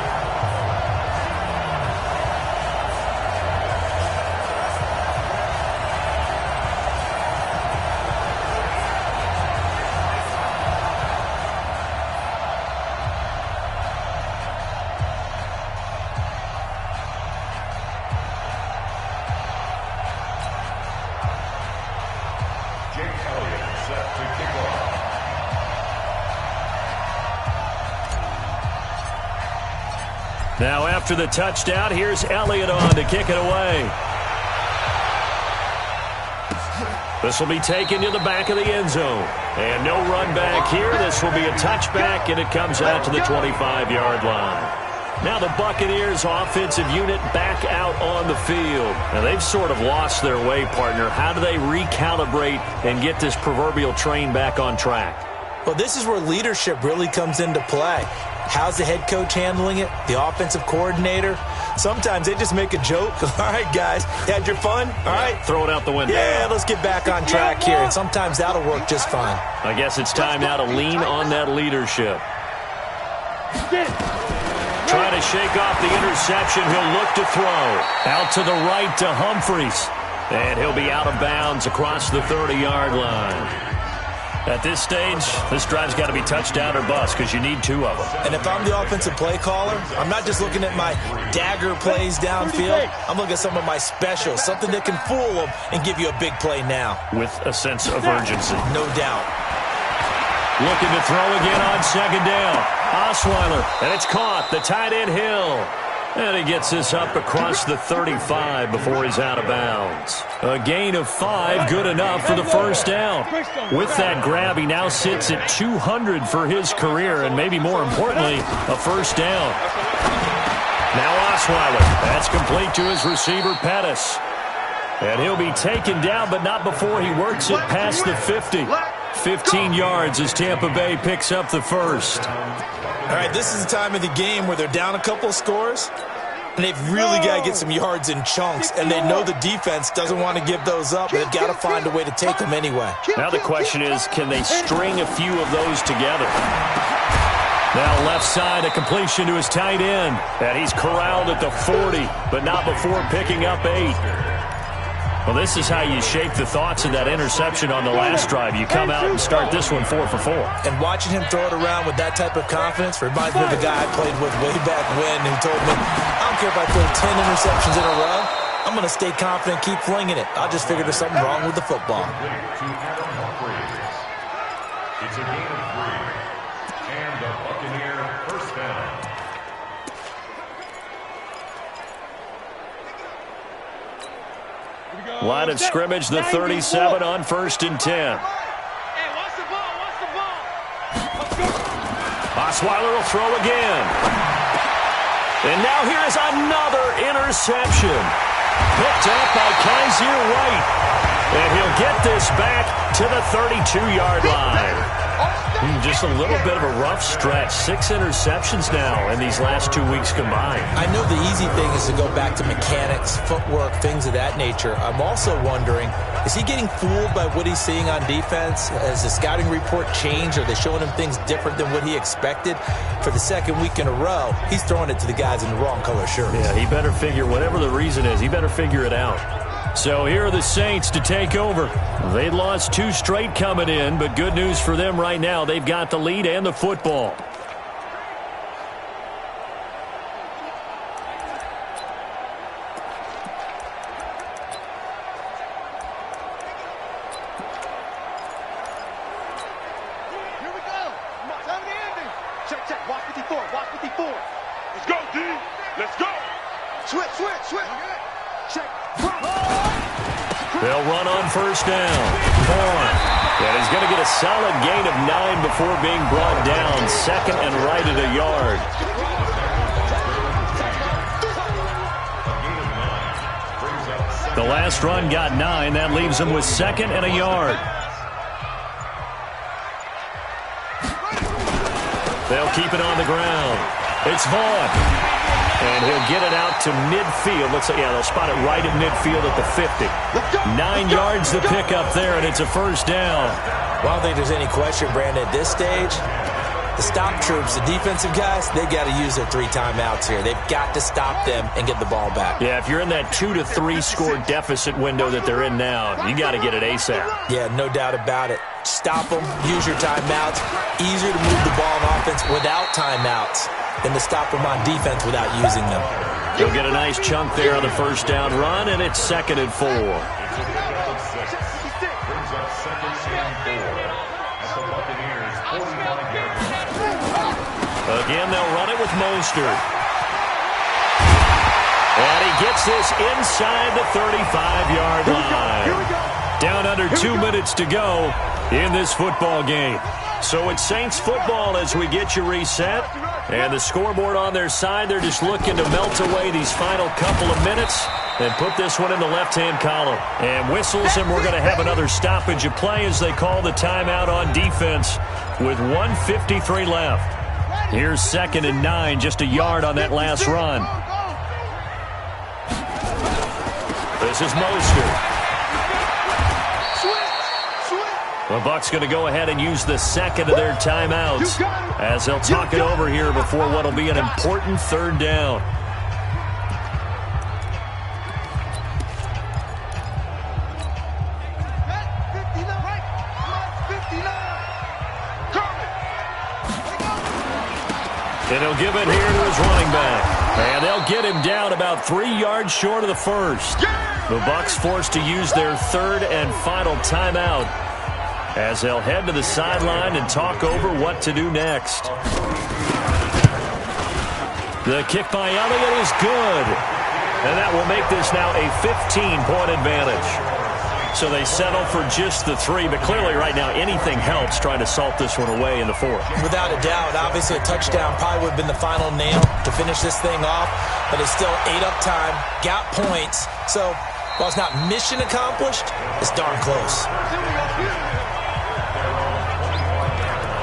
Now after the touchdown, here's Elliott on to kick it away. This will be taken to the back of the end zone. And no run back here. This will be a touchback, and it comes out to the 25-yard line. Now the Buccaneers offensive unit back out on the field. Now they've sort of lost their way, partner. How do they recalibrate and get this proverbial train back on track? Well, this is where leadership really comes into play. How's the head coach handling it? The offensive coordinator? Sometimes they just make a joke. All right, guys, you had your fun? All right. Throw it out the window. Yeah, let's get back on track here. And sometimes that'll work just fine. I guess it's time now to lean on that leadership. Trying to shake off the interception. He'll look to throw. Out to the right to Humphries. And he'll be out of bounds across the 30-yard line. At this stage, this drive's got to be touchdown or bust because you need 2 of them. And if I'm the offensive play caller, I'm not just looking at my dagger plays downfield. I'm looking at some of my specials, something that can fool them and give you a big play now. With a sense of urgency. No doubt. Looking to throw again on 2nd down. Osweiler, and it's caught. The tight end Hill. And he gets this up across the 35 before he's out of bounds. A gain of 5, good enough for the first down. With that grab, he now sits at 200 for his career, and maybe more importantly, a first down. Now Osweiler. That's complete to his receiver, Pettis. And he'll be taken down, but not before he works it past the 50. 15 yards as Tampa Bay picks up the first. All right, this is the time of the game where they're down a couple of scores, and they've really got to get some yards in chunks, and they know the defense doesn't want to give those up, but they've got to find a way to take them anyway. Now the question is, can they string a few of those together? Now left side, a completion to his tight end, and he's corralled at the 40, but not before picking up 8. Well, this is how you shape the thoughts of that interception on the last drive. You come out and start this one 4 for 4. And watching him throw it around with that type of confidence reminds me of a guy I played with way back when who told me, I don't care if I throw 10 interceptions in a row, I'm going to stay confident, keep flinging it. I just figured there's something wrong with the football. It's a gain of 3. And the Buccaneer first down. Line of scrimmage, the 37 on 1st and 10. Hey, watch the ball, watch the ball. Let's go. Osweiler will throw again. And now here is another interception. Picked up by Kaiser White. And he'll get this back to the 32-yard line. Just a little bit of a rough stretch. 6 interceptions now in these last 2 weeks combined. I know the easy thing is to go back to mechanics, footwork, things of that nature. I'm also wondering, is he getting fooled by what he's seeing on defense? Has the scouting report changed? Are they showing him things different than what he expected? For the second week in a row, he's throwing it to the guys in the wrong color shirts. Yeah, he better figure, whatever the reason is, he better figure it out. So here are the Saints to take over. They lost 2 straight coming in, but good news for them right now. They've got the lead and the football. Here we go. Time of the ending. Check, check. Watch 54. Watch 54. Let's go, D. Let's go. Switch, switch, switch. Check. They'll run on first down. Vaughn. And he's going to get a solid gain of 9 before being brought down. Second and right at a yard. The last run got 9. That leaves him with second and a yard. They'll keep it on the ground. It's Vaughn. And he'll get it out to midfield. Let's say, yeah, they'll spot it right at midfield at the 50. 9 yards to pick up there, and it's a first down. Well, I don't think there's any question, Brandon, at this stage, the stop troops, the defensive guys, they've got to use their 3 timeouts here. They've got to stop them and get the ball back. Yeah, if you're in that 2 to 3 score deficit window that they're in now, you got to get it ASAP. Yeah, no doubt about it. Stop them, use your timeouts. Easier to move the ball on offense without timeouts than to stop them on defense without using them. He'll get a nice chunk there on the first down run, and it's 2nd and 4. Brings up 2nd and 4 at the Buccaneers 45-yard line. Again, they'll run it with Mostert. And he gets this inside the 35-yard line. Down under 2 minutes to go in this football game. So it's Saints football as we get you reset. And the scoreboard on their side, they're just looking to melt away these final couple of minutes and put this one in the left-hand column. And whistles, and we're going to have another stoppage of play as they call the timeout on defense with 1:53 left. Here's 2nd and 9, just a yard on that last run. This is Mostert. The Bucs going to go ahead and use the second of their timeouts as they'll talk it over here before what will be an important 3rd down. And he'll give it here to his running back. And they'll get him down about 3 yards short of the first. The Bucs forced to use their 3rd and final timeout as they'll head to the sideline and talk over what to do next. The kick by Elliott is good. And that will make this now a 15-point advantage. So they settle for just the 3, but clearly right now anything helps trying to salt this one away in the 4th. Without a doubt, obviously a touchdown probably would have been the final nail to finish this thing off, but it's still 8 up time, got points. So while it's not mission accomplished, it's darn close.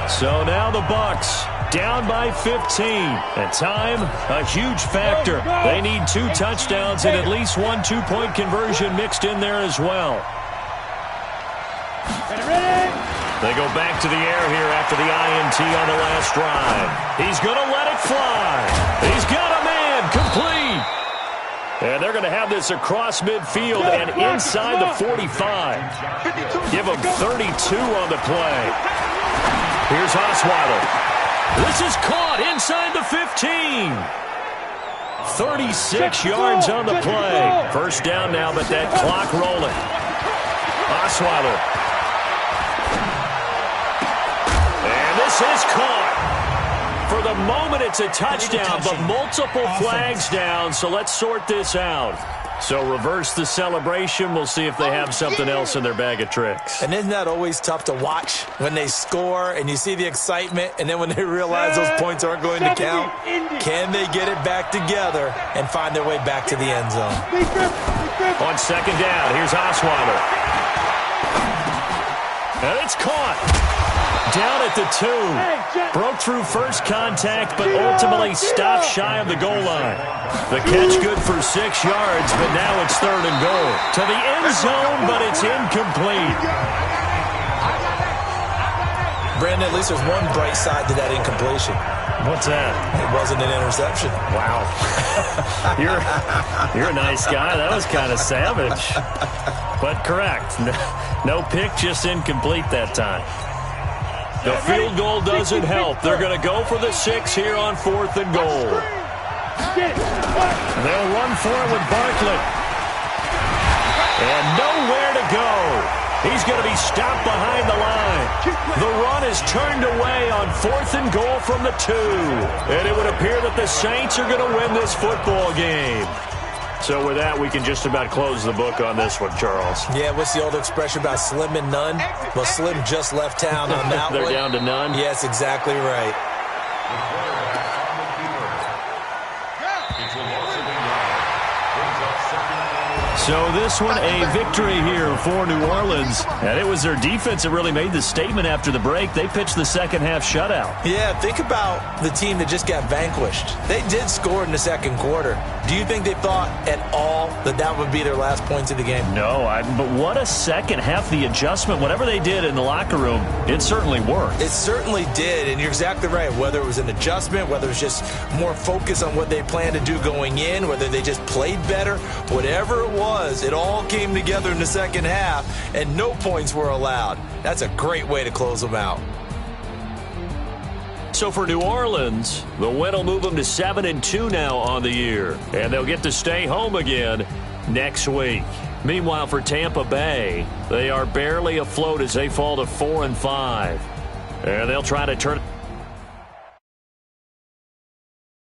So now the Bucs down by 15. And time, a huge factor. They need 2 touchdowns and at least 1 2-point conversion mixed in there as well. They go back to the air here after the INT on the last drive. He's going to let it fly. He's got a man complete. And they're going to have this across midfield and inside the 45. Give them 32 on the play. Here's Osweiler. This is caught inside the 15. 36 yards on the play. First down now, but that clock rolling. Osweiler. And this is caught. For the moment, it's a touchdown, but multiple flags down, so let's sort this out. So reverse the celebration. We'll see if they have something else in their bag of tricks. And isn't that always tough to watch when they score and you see the excitement, and then when they realize those points aren't going to count? Can they get it back together and find their way back to the end zone? On second down, here's Osweiler. And it's caught. Down at the 2. Broke through first contact, but ultimately stopped shy of the goal line. The catch good for 6 yards, but now it's 3rd and goal. To the end zone, but it's incomplete. Brandon, at least there's one bright side to that incompletion. What's that? It wasn't an interception. Wow. You're a nice guy. That was kind of savage. But correct. No pick, just incomplete that time. The field goal doesn't help. They're going to go for the 6 here on 4th and goal. They'll run for it with Barkley. And nowhere to go. He's going to be stopped behind the line. The run is turned away on 4th and goal from the 2. And it would appear that the Saints are going to win this football game. So with that, we can just about close the book on this one, Charles. Yeah, what's the old expression about slim and none? Well, Slim just left town on that They're one. down to none? Yes, exactly right. So this one, a victory here for New Orleans. And it was their defense that really made the statement after the break. They pitched the second half shutout. Yeah, think about the team that just got vanquished. They did score in the second quarter. Do you think they thought at all that that would be their last points of the game? No, but what a second half. The adjustment, whatever they did in the locker room, it certainly worked. It certainly did, and you're exactly right. Whether it was an adjustment, whether it was just more focus on what they planned to do going in, whether they just played better, whatever it was, it all came together in the second half, and no points were allowed. That's a great way to close them out. So for New Orleans, the win will move them to 7-2 now on the year. And they'll get to stay home again next week. Meanwhile, for Tampa Bay, they are barely afloat as they fall to 4-5. And they'll try to turn